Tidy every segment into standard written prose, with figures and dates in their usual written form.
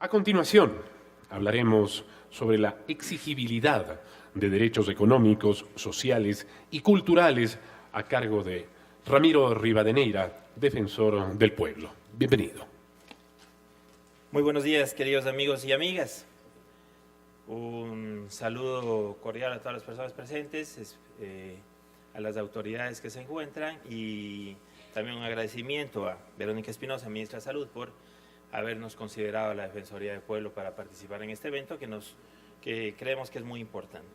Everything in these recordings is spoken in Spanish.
A continuación, hablaremos sobre la exigibilidad de derechos económicos, sociales y culturales a cargo de Ramiro Rivadeneira, defensor del pueblo. Bienvenido. Muy buenos días, queridos amigos y amigas. Un saludo cordial a todas las personas presentes, a las autoridades que se encuentran y también un agradecimiento a Verónica Espinosa, ministra de Salud, por habernos considerado a la Defensoría del Pueblo para participar en este evento que creemos que es muy importante.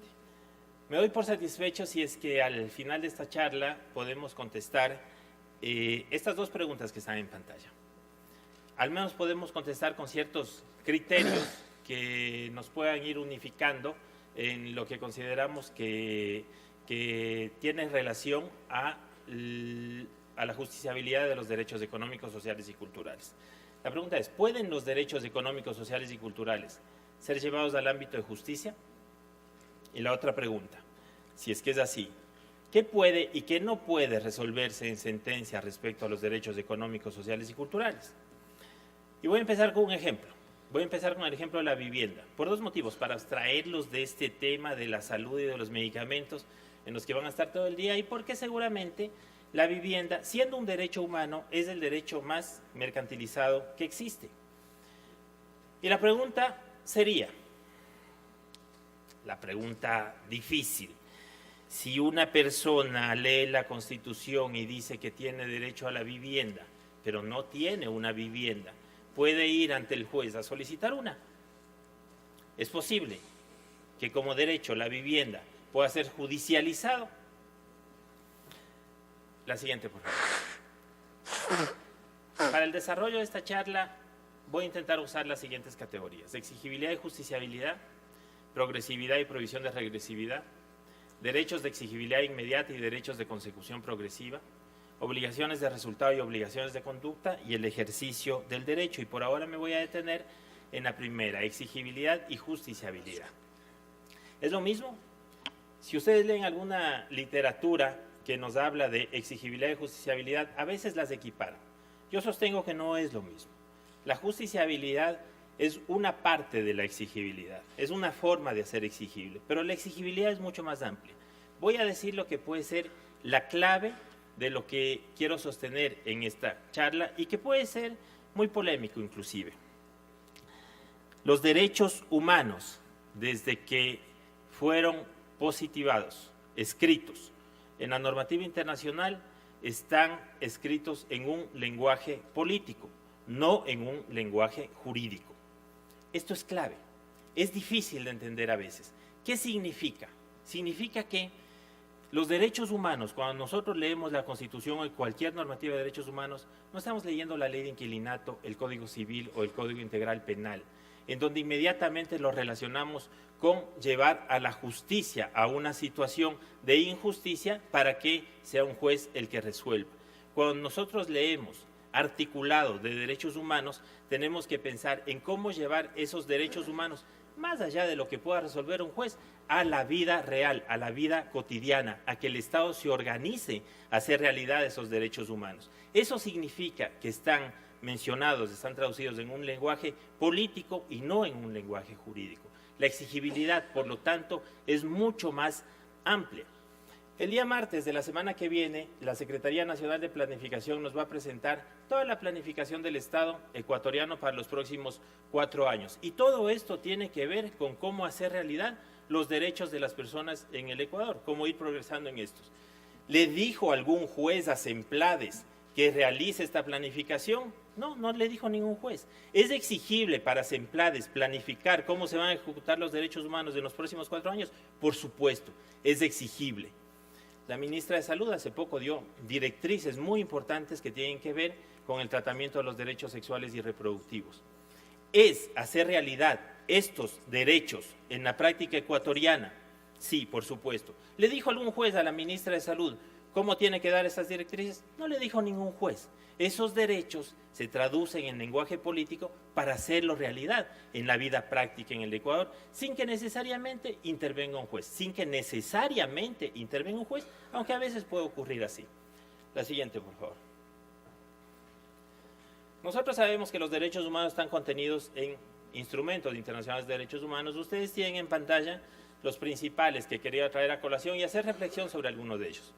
Me doy por satisfecho si es que al final de esta charla podemos contestar estas dos preguntas que están en pantalla. Al menos podemos contestar con ciertos criterios que nos puedan ir unificando en lo que consideramos que tiene relación a la justiciabilidad de los derechos económicos, sociales y culturales. La pregunta es, ¿pueden los derechos económicos, sociales y culturales ser llevados al ámbito de justicia? Y la otra pregunta, si es que es así, ¿qué puede y qué no puede resolverse en sentencia respecto a los derechos económicos, sociales y culturales? Y voy a empezar con un ejemplo. Voy a empezar con el ejemplo de la vivienda, por dos motivos, para abstraerlos de este tema de la salud y de los medicamentos en los que van a estar todo el día y porque seguramente la vivienda, siendo un derecho humano, es el derecho más mercantilizado que existe. Y la pregunta sería, la pregunta difícil, si una persona lee la Constitución y dice que tiene derecho a la vivienda, pero no tiene una vivienda, ¿puede ir ante el juez a solicitar una? ¿Es posible que como derecho la vivienda pueda ser judicializado? La siguiente, por favor. Para el desarrollo de esta charla voy a intentar usar las siguientes categorías: exigibilidad y justiciabilidad, progresividad y prohibición de regresividad, derechos de exigibilidad inmediata y derechos de consecución progresiva, obligaciones de resultado y obligaciones de conducta y el ejercicio del derecho. Y por ahora me voy a detener en la primera, exigibilidad y justiciabilidad. ¿Es lo mismo? Si ustedes leen alguna literatura que nos habla de exigibilidad y justiciabilidad, a veces las equiparan. Yo sostengo que no es lo mismo. La justiciabilidad es una parte de la exigibilidad, es una forma de hacer exigible, pero la exigibilidad es mucho más amplia. Voy a decir lo que puede ser la clave de lo que quiero sostener en esta charla y que puede ser muy polémico inclusive. Los derechos humanos, desde que fueron positivados, escritos en la normativa internacional, están escritos en un lenguaje político, no en un lenguaje jurídico. Esto es clave, es difícil de entender a veces. ¿Qué significa? Significa que los derechos humanos, cuando nosotros leemos la Constitución o cualquier normativa de derechos humanos, no estamos leyendo la ley de inquilinato, el Código Civil o el Código Integral Penal, en donde inmediatamente lo relacionamos con llevar a la justicia a una situación de injusticia para que sea un juez el que resuelva. Cuando nosotros leemos articulado de derechos humanos, tenemos que pensar en cómo llevar esos derechos humanos, más allá de lo que pueda resolver un juez, a la vida real, a la vida cotidiana, a que el Estado se organice a hacer realidad esos derechos humanos. Eso significa que están mencionados, están traducidos en un lenguaje político y no en un lenguaje jurídico. La exigibilidad, por lo tanto, es mucho más amplia. El día martes de la semana que viene, la Secretaría Nacional de Planificación nos va a presentar toda la planificación del Estado ecuatoriano para los próximos 4 años. Y todo esto tiene que ver con cómo hacer realidad los derechos de las personas en el Ecuador, cómo ir progresando en estos. ¿Le dijo algún juez a Semplades que realice esta planificación? No, no le dijo ningún juez. ¿Es exigible para Semplades planificar cómo se van a ejecutar los derechos humanos en los próximos 4 años? Por supuesto, es exigible. La ministra de Salud hace poco dio directrices muy importantes que tienen que ver con el tratamiento de los derechos sexuales y reproductivos. ¿Es hacer realidad estos derechos en la práctica ecuatoriana? Sí, por supuesto. ¿Le dijo algún juez a la ministra de Salud cómo tiene que dar esas directrices? No le dijo ningún juez. Esos derechos se traducen en lenguaje político para hacerlo realidad en la vida práctica en el Ecuador, sin que necesariamente intervenga un juez, aunque a veces puede ocurrir así. La siguiente, por favor. Nosotros sabemos que los derechos humanos están contenidos en instrumentos internacionales de derechos humanos. Ustedes tienen en pantalla los principales que quería traer a colación y hacer reflexión sobre algunos de ellos.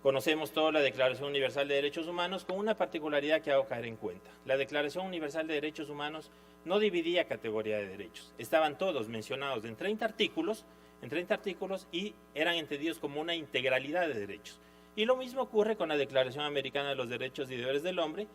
Conocemos toda la Declaración Universal de Derechos Humanos con una particularidad que hago caer en cuenta. La Declaración Universal de Derechos Humanos no dividía categoría de derechos. Estaban todos mencionados en 30 artículos y eran entendidos como una integralidad de derechos. Y lo mismo ocurre con la Declaración Americana de los Derechos y Deberes del Hombre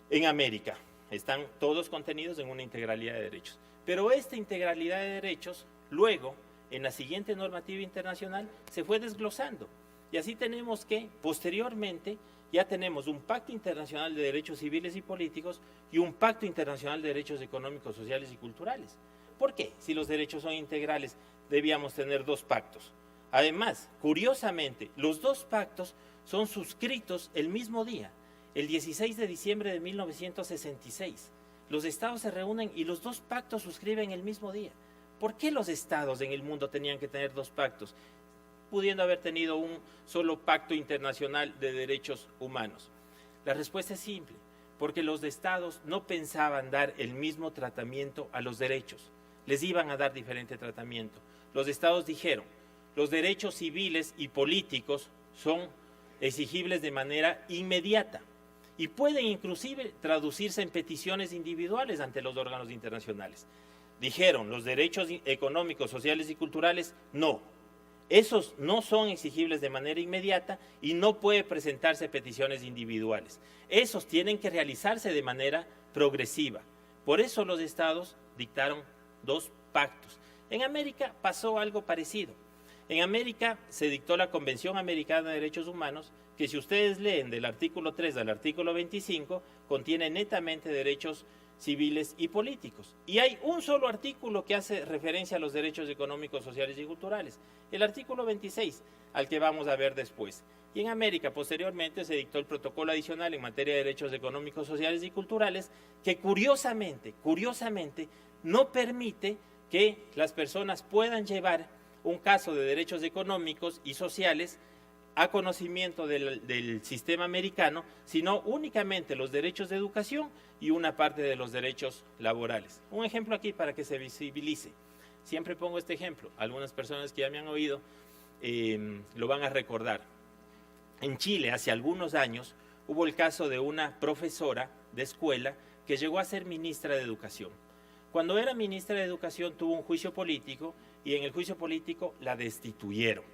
en América. Están todos contenidos en una integralidad de derechos. Pero esta integralidad de derechos, luego, en la siguiente normativa internacional, se fue desglosando. Y así tenemos que, posteriormente, ya tenemos un pacto internacional de derechos civiles y políticos y un pacto internacional de derechos económicos, sociales y culturales. ¿Por qué? Si los derechos son integrales, debíamos tener dos pactos. Además, curiosamente, los dos pactos son suscritos el mismo día, el 16 de diciembre de 1966. Los estados se reúnen y los dos pactos suscriben el mismo día. ¿Por qué los estados en el mundo tenían que tener dos pactos, pudiendo haber tenido un solo pacto internacional de derechos humanos? La respuesta es simple, porque los estados no pensaban dar el mismo tratamiento a los derechos, les iban a dar diferente tratamiento. Los estados dijeron, los derechos civiles y políticos son exigibles de manera inmediata y pueden inclusive traducirse en peticiones individuales ante los órganos internacionales. Dijeron, los derechos económicos, sociales y culturales, no. Esos no son exigibles de manera inmediata y no puede presentarse peticiones individuales. Esos tienen que realizarse de manera progresiva. Por eso los estados dictaron dos pactos. En América pasó algo parecido. En América se dictó la Convención Americana de Derechos Humanos, que si ustedes leen del artículo 3 al artículo 25, contiene netamente derechos civiles y políticos. Y hay un solo artículo que hace referencia a los derechos económicos, sociales y culturales, el artículo 26, al que vamos a ver después. Y en América, posteriormente, se dictó el protocolo adicional en materia de derechos económicos, sociales y culturales, que curiosamente, no permite que las personas puedan llevar un caso de derechos económicos y sociales a conocimiento del sistema americano, sino únicamente los derechos de educación y una parte de los derechos laborales. Un ejemplo aquí para que se visibilice. Siempre pongo este ejemplo. Algunas personas que ya me han oído lo van a recordar. En Chile, hace algunos años, hubo el caso de una profesora de escuela que llegó a ser ministra de Educación. Cuando era ministra de Educación tuvo un juicio político y en el juicio político la destituyeron.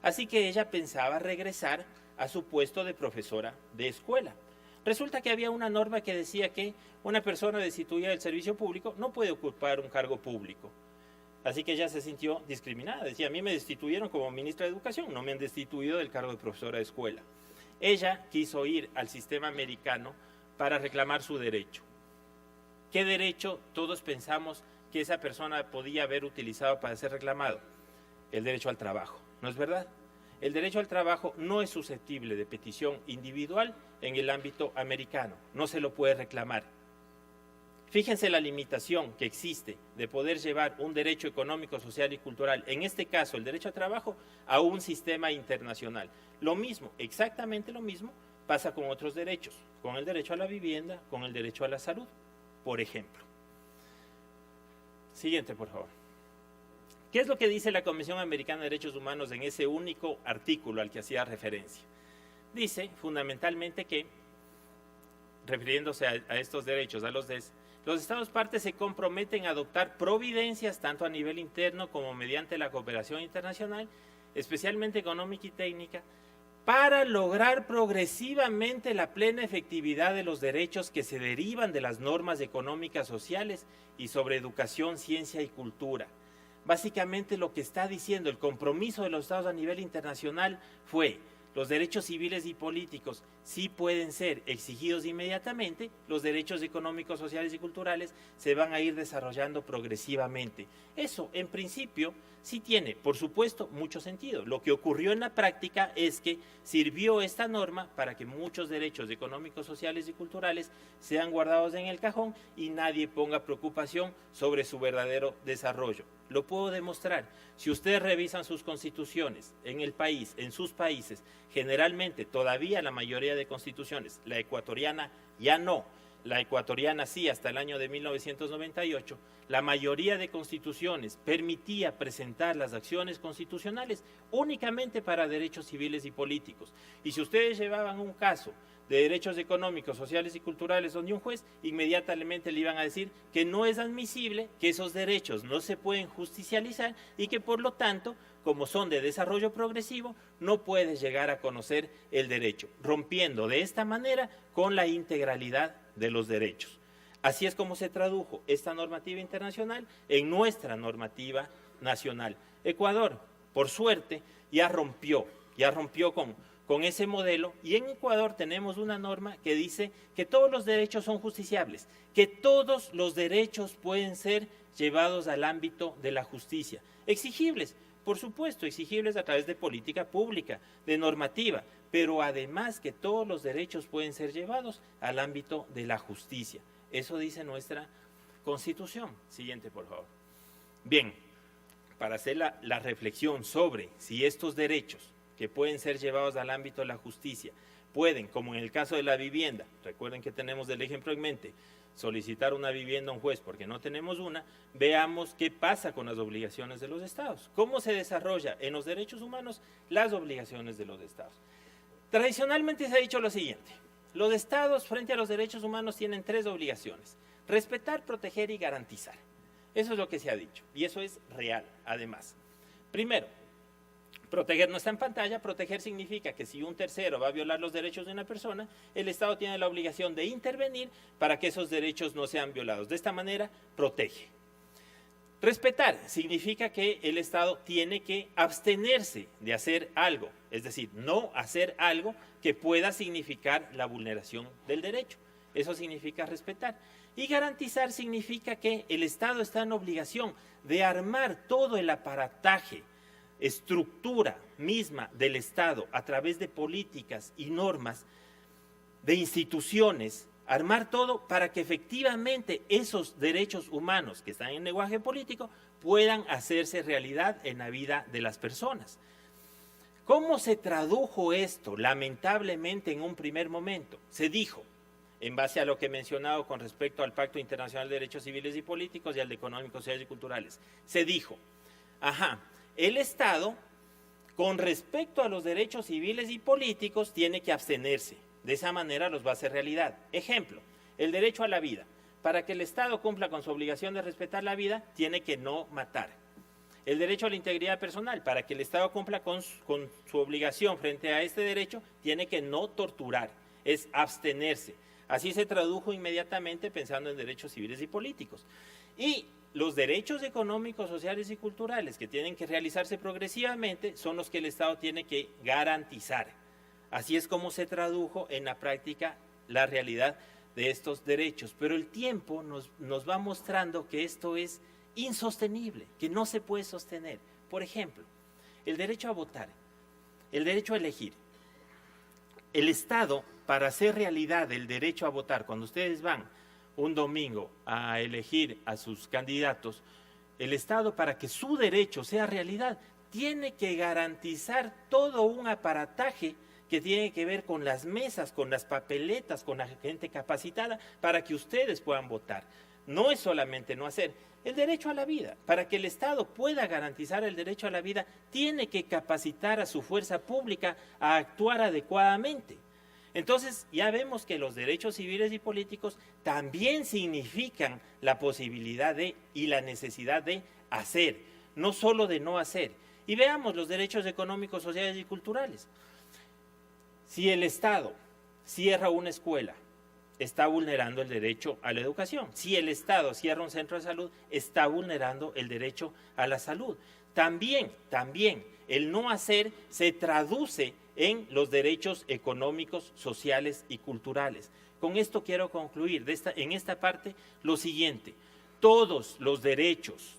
Así que ella pensaba regresar a su puesto de profesora de escuela. Resulta que había una norma que decía que una persona destituida del servicio público no puede ocupar un cargo público. Así que ella se sintió discriminada. Decía, a mí me destituyeron como ministra de Educación, no me han destituido del cargo de profesora de escuela. Ella quiso ir al sistema americano para reclamar su derecho. ¿Qué derecho todos pensamos que esa persona podía haber utilizado para ser reclamado? El derecho al trabajo. ¿No es verdad? El derecho al trabajo no es susceptible de petición individual en el ámbito americano, no se lo puede reclamar. Fíjense la limitación que existe de poder llevar un derecho económico, social y cultural, en este caso el derecho al trabajo, a un sistema internacional. Lo mismo, exactamente lo mismo, pasa con otros derechos, con el derecho a la vivienda, con el derecho a la salud, por ejemplo. Siguiente, por favor. ¿Qué es lo que dice la Convención Americana de Derechos Humanos en ese único artículo al que hacía referencia? Dice fundamentalmente que, refiriéndose a estos derechos, a los Estados partes se comprometen a adoptar providencias tanto a nivel interno como mediante la cooperación internacional, especialmente económica y técnica, para lograr progresivamente la plena efectividad de los derechos que se derivan de las normas económicas, sociales y sobre educación, ciencia y cultura. Básicamente lo que está diciendo el compromiso de los Estados a nivel internacional fue los derechos civiles y políticos sí pueden ser exigidos inmediatamente, los derechos económicos, sociales y culturales se van a ir desarrollando progresivamente. Eso, en principio, sí tiene, por supuesto, mucho sentido. Lo que ocurrió en la práctica es que sirvió esta norma para que muchos derechos económicos, sociales y culturales sean guardados en el cajón y nadie ponga preocupación sobre su verdadero desarrollo. Lo puedo demostrar. Si ustedes revisan sus constituciones en el país, en sus países, generalmente todavía la mayoría de constituciones, la ecuatoriana ya no, la ecuatoriana sí hasta el año de 1998, la mayoría de constituciones permitía presentar las acciones constitucionales únicamente para derechos civiles y políticos. Y si ustedes llevaban un caso de derechos económicos, sociales y culturales donde un juez, inmediatamente le iban a decir que no es admisible, que esos derechos no se pueden justicializar y que por lo tanto, como son de desarrollo progresivo, no puedes llegar a conocer el derecho, rompiendo de esta manera con la integralidad de los derechos. Así es como se tradujo esta normativa internacional en nuestra normativa nacional. Ecuador, por suerte, ya rompió con ese modelo, y en Ecuador tenemos una norma que dice que todos los derechos son justiciables, que todos los derechos pueden ser llevados al ámbito de la justicia, exigibles, por supuesto, exigibles a través de política pública, de normativa, pero además que todos los derechos pueden ser llevados al ámbito de la justicia. Eso dice nuestra Constitución. Siguiente, por favor. Bien, para hacer la reflexión sobre si estos derechos que pueden ser llevados al ámbito de la justicia pueden, como en el caso de la vivienda, recuerden que tenemos del ejemplo en mente, solicitar una vivienda a un juez porque no tenemos una, veamos qué pasa con las obligaciones de los estados. ¿Cómo se desarrolla en los derechos humanos las obligaciones de los estados? Tradicionalmente se ha dicho lo siguiente: los estados frente a los derechos humanos tienen tres obligaciones: respetar, proteger y garantizar. Eso es lo que se ha dicho y eso es real, además. Primero, proteger no está en pantalla. Proteger significa que si un tercero va a violar los derechos de una persona, el Estado tiene la obligación de intervenir para que esos derechos no sean violados. De esta manera, protege. Respetar significa que el Estado tiene que abstenerse de hacer algo, es decir, no hacer algo que pueda significar la vulneración del derecho. Eso significa respetar. Y garantizar significa que el Estado está en obligación de armar todo el aparataje, estructura misma del Estado a través de políticas y normas, de instituciones, armar todo para que efectivamente esos derechos humanos que están en lenguaje político puedan hacerse realidad en la vida de las personas. ¿Cómo se tradujo esto? Lamentablemente en un primer momento se dijo, en base a lo que he mencionado con respecto al Pacto Internacional de Derechos Civiles y Políticos y al de Económicos, Sociales y Culturales, se dijo, el Estado, con respecto a los derechos civiles y políticos, tiene que abstenerse. De esa manera los va a hacer realidad. Ejemplo, el derecho a la vida. Para que el Estado cumpla con su obligación de respetar la vida, tiene que no matar. El derecho a la integridad personal. Para que el Estado cumpla con su obligación frente a este derecho, tiene que no torturar. Es abstenerse. Así se tradujo inmediatamente pensando en derechos civiles y políticos. Y los derechos económicos, sociales y culturales que tienen que realizarse progresivamente son los que el Estado tiene que garantizar. Así es como se tradujo en la práctica la realidad de estos derechos. Pero el tiempo nos va mostrando que esto es insostenible, que no se puede sostener. Por ejemplo, el derecho a votar, el derecho a elegir. El Estado, para hacer realidad el derecho a votar, cuando ustedes van un domingo a elegir a sus candidatos, el Estado, para que su derecho sea realidad, tiene que garantizar todo un aparataje que tiene que ver con las mesas, con las papeletas, con la gente capacitada, para que ustedes puedan votar. No es solamente no hacer. El derecho a la vida, para que el Estado pueda garantizar el derecho a la vida, tiene que capacitar a su fuerza pública a actuar adecuadamente. Entonces, ya vemos que los derechos civiles y políticos también significan la posibilidad de y la necesidad de hacer, no solo de no hacer. Y veamos los derechos económicos, sociales y culturales. Si el Estado cierra una escuela, está vulnerando el derecho a la educación. Si el Estado cierra un centro de salud, está vulnerando el derecho a la salud. También, el no hacer se traduce en los derechos económicos, sociales y culturales. Con esto quiero concluir en esta parte lo siguiente: todos los derechos,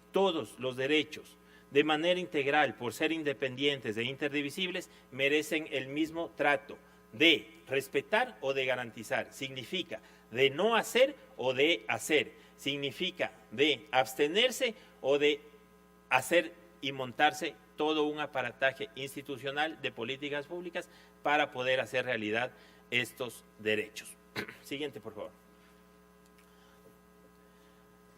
de manera integral, por ser independientes e interdivisibles, merecen el mismo trato de respetar o de garantizar. Significa de no hacer o de hacer. Significa de abstenerse o de hacer y montarse todo un aparataje institucional de políticas públicas para poder hacer realidad estos derechos. Siguiente, por favor.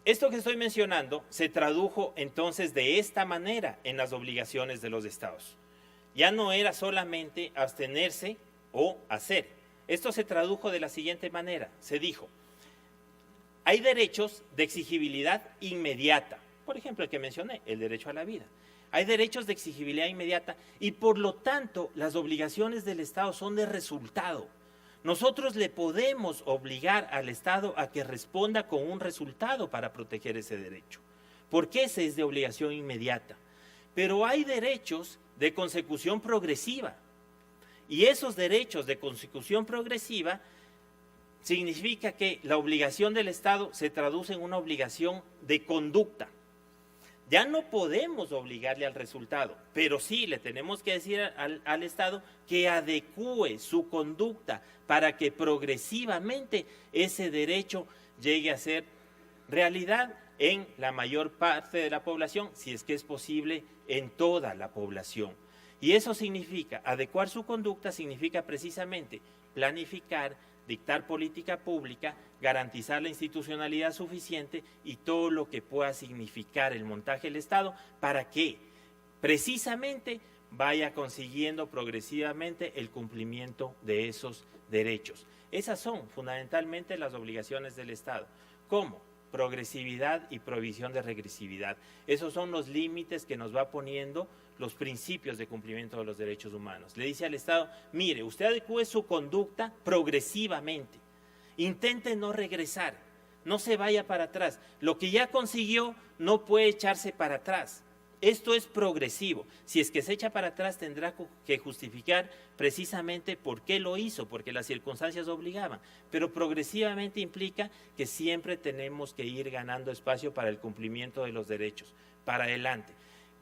Esto que estoy mencionando se tradujo entonces de esta manera en las obligaciones de los estados. Ya no era solamente abstenerse o hacer. Esto se tradujo de la siguiente manera. Se dijo, hay derechos de exigibilidad inmediata. Por ejemplo, el que mencioné, el derecho a la vida. Hay derechos de exigibilidad inmediata y por lo tanto las obligaciones del Estado son de resultado. Nosotros le podemos obligar al Estado a que responda con un resultado para proteger ese derecho, porque ese es de obligación inmediata. Pero hay derechos de consecución progresiva, y esos derechos de consecución progresiva significa que la obligación del Estado se traduce en una obligación de conducta. Ya no podemos obligarle al resultado, pero sí le tenemos que decir al Estado que adecúe su conducta para que progresivamente ese derecho llegue a ser realidad en la mayor parte de la población, si es que es posible en toda la población. Y eso significa, adecuar su conducta significa precisamente planificar, dictar política pública, garantizar la institucionalidad suficiente y todo lo que pueda significar el montaje del Estado para que precisamente vaya consiguiendo progresivamente el cumplimiento de esos derechos. Esas son fundamentalmente las obligaciones del Estado. ¿Cómo? Progresividad y provisión de regresividad. Esos son los límites que nos va poniendo los principios de cumplimiento de los derechos humanos. Le dice al Estado, mire, usted adecúe su conducta progresivamente, intente no regresar, no se vaya para atrás, lo que ya consiguió no puede echarse para atrás. Esto es progresivo. Si es que se echa para atrás, tendrá que justificar precisamente por qué lo hizo, porque las circunstancias obligaban. Pero progresivamente implica que siempre tenemos que ir ganando espacio para el cumplimiento de los derechos, para adelante.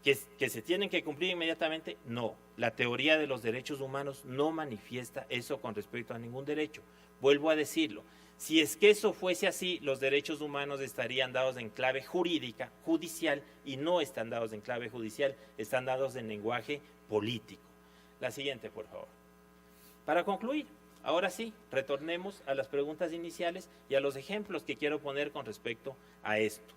¿Que se tienen que cumplir inmediatamente? No. La teoría de los derechos humanos no manifiesta eso con respecto a ningún derecho. Vuelvo a decirlo. Si es que eso fuese así, los derechos humanos estarían dados en clave jurídica, judicial, y no están dados en clave judicial, están dados en lenguaje político. La siguiente, por favor. Para concluir, ahora sí, retornemos a las preguntas iniciales y a los ejemplos que quiero poner con respecto a esto.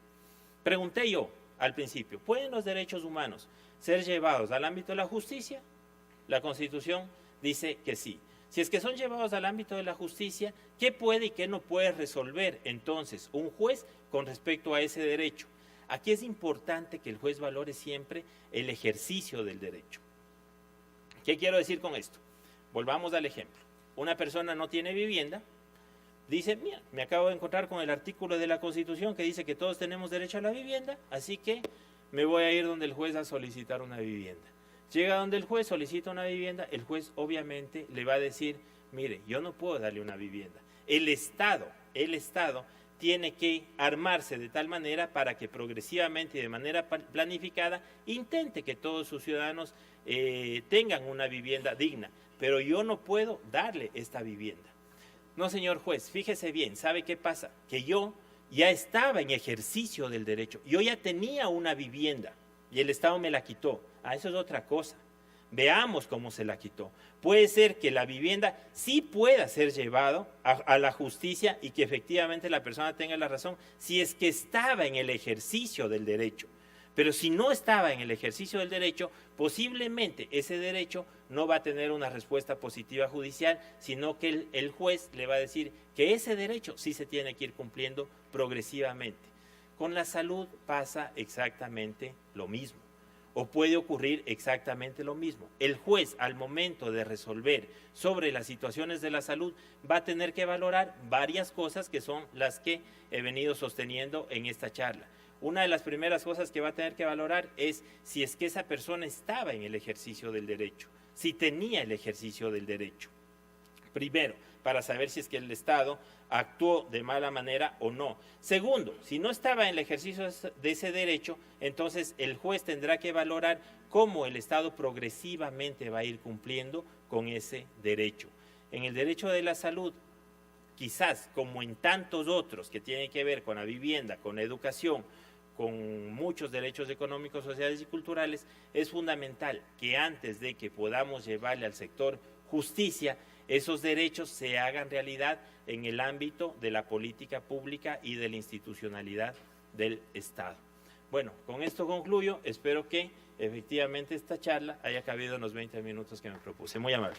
Pregunté yo al principio, ¿pueden los derechos humanos ser llevados al ámbito de la justicia? La Constitución dice que sí. Si es que son llevados al ámbito de la justicia, ¿qué puede y qué no puede resolver entonces un juez con respecto a ese derecho? Aquí es importante que el juez valore siempre el ejercicio del derecho. ¿Qué quiero decir con esto? Volvamos al ejemplo. Una persona no tiene vivienda, dice, mira, me acabo de encontrar con el artículo de la Constitución que dice que todos tenemos derecho a la vivienda, así que me voy a ir donde el juez a solicitar una vivienda. Llega donde el juez, solicita una vivienda, el juez obviamente le va a decir, mire, yo no puedo darle una vivienda. El Estado tiene que armarse de tal manera para que progresivamente y de manera planificada intente que todos sus ciudadanos tengan una vivienda digna, pero yo no puedo darle esta vivienda. No, señor juez, fíjese bien, ¿sabe qué pasa? Que yo ya estaba en ejercicio del derecho, yo ya tenía una vivienda y el Estado me la quitó. Eso es otra cosa. Veamos cómo se la quitó. Puede ser que la vivienda sí pueda ser llevado a la justicia y que efectivamente la persona tenga la razón si es que estaba en el ejercicio del derecho. Pero si no estaba en el ejercicio del derecho, posiblemente ese derecho no va a tener una respuesta positiva judicial, sino que el juez le va a decir que ese derecho sí se tiene que ir cumpliendo progresivamente. Con la salud pasa exactamente lo mismo. O puede ocurrir exactamente lo mismo. El juez, al momento de resolver sobre las situaciones de la salud, va a tener que valorar varias cosas que son las que he venido sosteniendo en esta charla. Una de las primeras cosas que va a tener que valorar es si es que esa persona estaba en el ejercicio del derecho, si tenía el ejercicio del derecho. Primero, para saber si es que el Estado actuó de mala manera o no. Segundo, si no estaba en el ejercicio de ese derecho, entonces el juez tendrá que valorar cómo el Estado progresivamente va a ir cumpliendo con ese derecho. En el derecho de la salud, quizás como en tantos otros que tienen que ver con la vivienda, con la educación, con muchos derechos económicos, sociales y culturales, es fundamental que antes de que podamos llevarle al sector justicia, esos derechos se hagan realidad en el ámbito de la política pública y de la institucionalidad del Estado. Bueno, con esto concluyo. Espero que efectivamente esta charla haya cabido en los 20 minutos que me propuse. Muy amable.